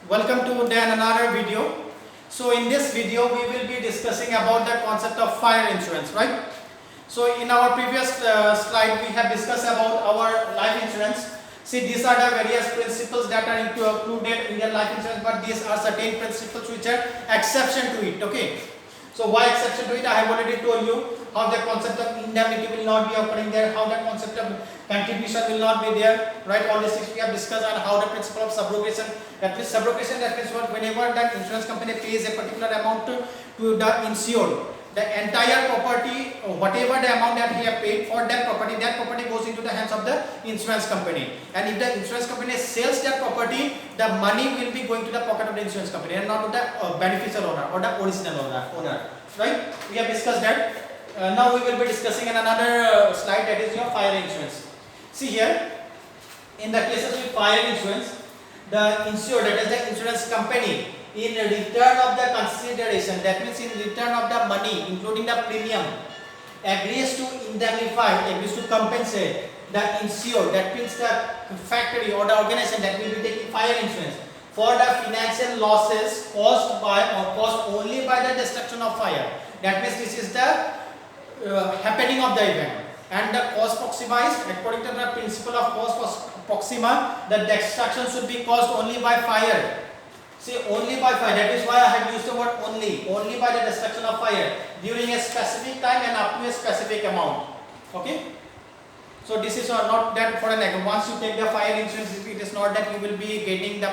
Welcome to another video. So in this video we will be discussing about the concept of fire insurance, right? So in our previous slide we have discussed about our life insurance. See, these are the various principles that are included in your life insurance, but these are certain principles which are exception to it, okay? So why exception to it? I have already told you how the concept of indemnity will not be occurring there, how the concept of contribution will not be there, right? All these things we have discussed, and how the principle of subrogation, that means subrogation, that means what, whenever that insurance company pays a particular amount to the insured, the entire property, whatever the amount that he have paid for that property goes into the hands of the insurance company. And if the insurance company sells that property, the money will be going to the pocket of the insurance company and not to the beneficial owner or the original owner, right? We have discussed that. Now we will be discussing in another slide, that is your fire insurance. See here, in the cases with fire insurance, the insured, that is the insurance company, in return of the consideration, that means in return of the money including the premium, agrees to indemnify, agrees to compensate the insured, that means the factory or the organization that will be taking fire insurance, for the financial losses caused by or caused only by the destruction of fire. That means this is the happening of the event, and the cause proxima is, according to the principle of cause proxima, the destruction should be caused only by fire. See, only by fire, that is why I have used the word only by the destruction of fire during a specific time and up to a specific amount, okay? So this is not that for an example, once you take the fire insurance, it is not that you will be getting the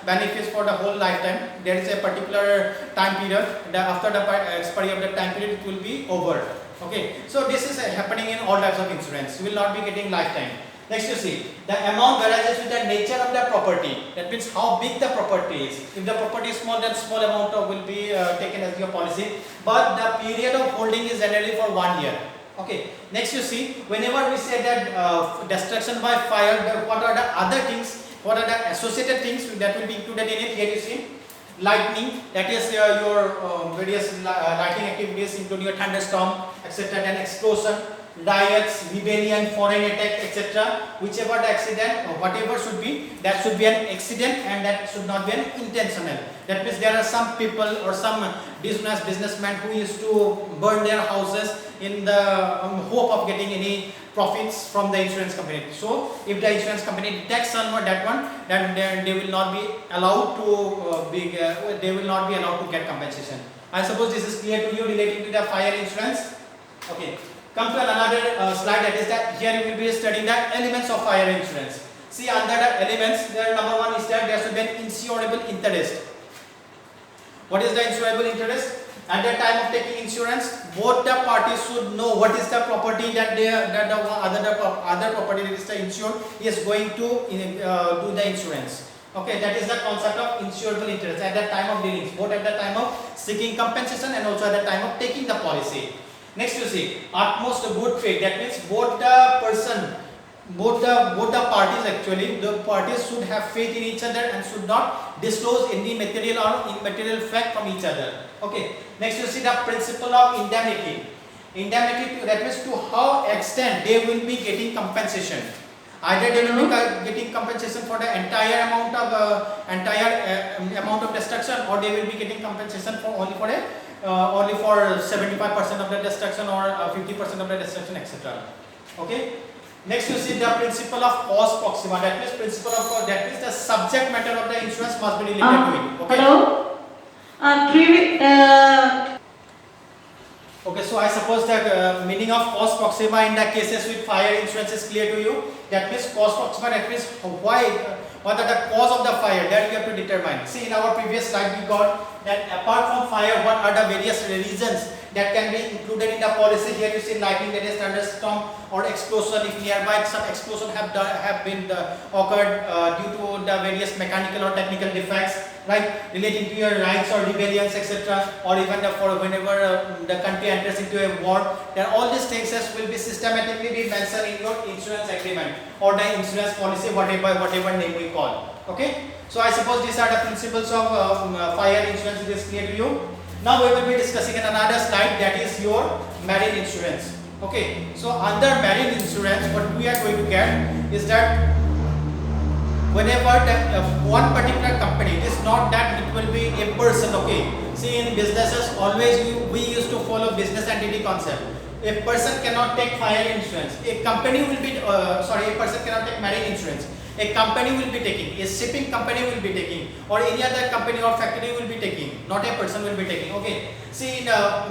benefits for the whole lifetime. There is a particular time period, after the expiry of the time period it will be over, okay? So this is happening in all types of insurance. You will not be getting lifetime. Next, you see, the amount varies with the nature of the property. That means how big the property is. If the property is small, then small amount will be taken as your policy. But the period of holding is generally for 1 year. Okay. Next, you see, whenever we say that destruction by fire, what are the other things? What are the associated things that will be included in it? Here you see, lightning, that is your various lighting activities, including your thunderstorm, etc. Then explosion, riots, rebellion, foreign attack, etc. Whichever the accident or whatever should be, that should be an accident and that should not be an intentional. That means there are some people or some businessmen who used to burn their houses in the hope of getting any profits from the insurance company. So if the insurance company detects on that one, then they will not be allowed to get compensation. I suppose this is clear to you relating to the fire insurance. Okay. Come to another slide, that is that here you will be studying the elements of fire insurance. See, under the elements, there number one is that there should be an insurable interest. What is the insurable interest? At the time of taking insurance, both the parties should know what is the property that the other property, that is the insured, is going to do the insurance. Okay, that is the concept of insurable interest at the time of dealings, both at the time of seeking compensation and also at the time of taking the policy. Next, you see, utmost good faith. That means both the parties, actually, the parties should have faith in each other and should not disclose any material or immaterial fact from each other. Okay. Next, you see the principle of indemnity. Indemnity, that means to how extent they will be getting compensation. Either they will be getting compensation for the entire amount of destruction, or they will be getting compensation for only for 75% of the destruction or 50% of the destruction, etc. Okay. Next, you see the principle of cause proxima. That means the subject matter of the insurance must be related to it. Okay. Hello. Okay, so I suppose the meaning of cause proxima in the cases with fire insurance is clear to you. That means cause proxima, that means what are the cause of the fire, that you have to determine. See, in our previous slide we got that apart from fire, what are the various reasons that can be included in the policy. Here you see lightning, that is thunderstorm or explosion, if nearby some explosion have been occurred due to the various mechanical or technical defects, right, relating to your riots or rebellions, etc. or even whenever the country enters into a war, then all these things will be systematically be mentioned in your insurance agreement or the insurance policy, whatever name we call. Okay, so I suppose these are the principles of fire insurance. It is clear to you. Now we will be discussing in another slide, that is your marine insurance. Okay, so under marine insurance, what we are going to get is that whenever one particular company, this not that it will be a person. Okay, see, in businesses always we used to follow business entity concept. A person cannot take fire insurance. A company will be a person cannot take marine insurance. A company will be taking, a shipping company will be taking, or any other company or factory will be taking, not a person will be taking. Okay, see, in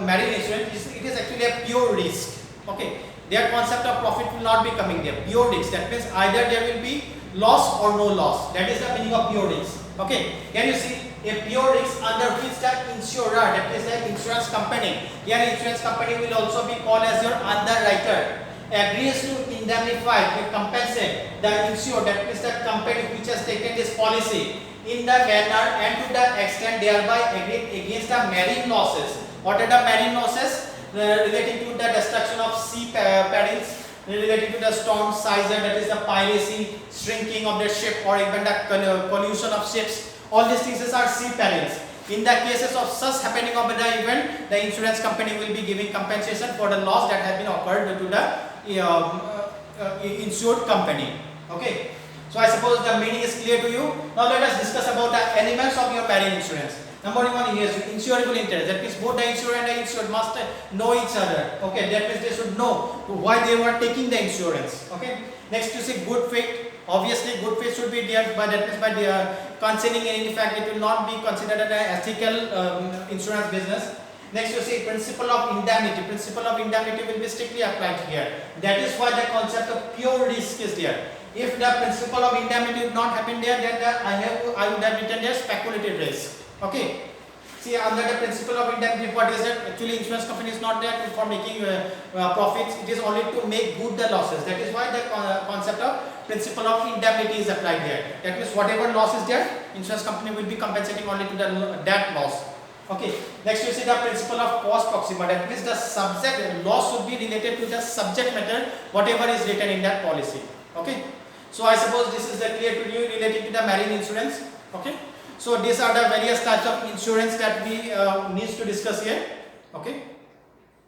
marine insurance, it is actually a pure risk. Okay, their concept of profit will not be coming there. Pure risk, that means either there will be loss or no loss. That is the meaning of pure risk. Okay, can you see a pure risk under which the insurer, that is the insurance company, your insurance company will also be called as your underwriter, agrees to indemnify, to compensate the insured, that means the company which has taken this policy, in the manner and to the extent thereby agreed against the marine losses. What are the marine losses? Relating to the destruction of sea perils, relating to the storm size, that is the piracy, shrinking of the ship, or even the pollution of ships. All these things are sea perils. In the cases of such happening of the event, the insurance company will be giving compensation for the loss that has been occurred to the insured company. Okay, so I suppose the meaning is clear to you. Now let us discuss about the elements of your marine insurance. Number one is insurable interest. That means both the insurer and the insured must know each other. Okay, that means they should know why they were taking the insurance. Okay, next you see good faith. Obviously good faith should be there, but that means by concerning any fact it will not be considered an ethical insurance business. Next you see principle of indemnity. Principle of indemnity will be strictly applied here. That is why the concept of pure risk is there. If the principle of indemnity would not happen there, then I would have written there speculative risk. Okay. See, under the principle of indemnity, what is it? Actually, insurance company is not there for making profits. It is only to make good the losses. That is why the concept of principle of indemnity is applied there. That means whatever loss is there, insurance company will be compensating only to that loss. Okay. Next, you see the principle of cost proxima. That means the subject loss should be related to the subject matter, whatever is written in that policy. Okay. So I suppose this is clear to you relating to the marine insurance. Okay. So these are the various types of insurance that we need to discuss here. Okay.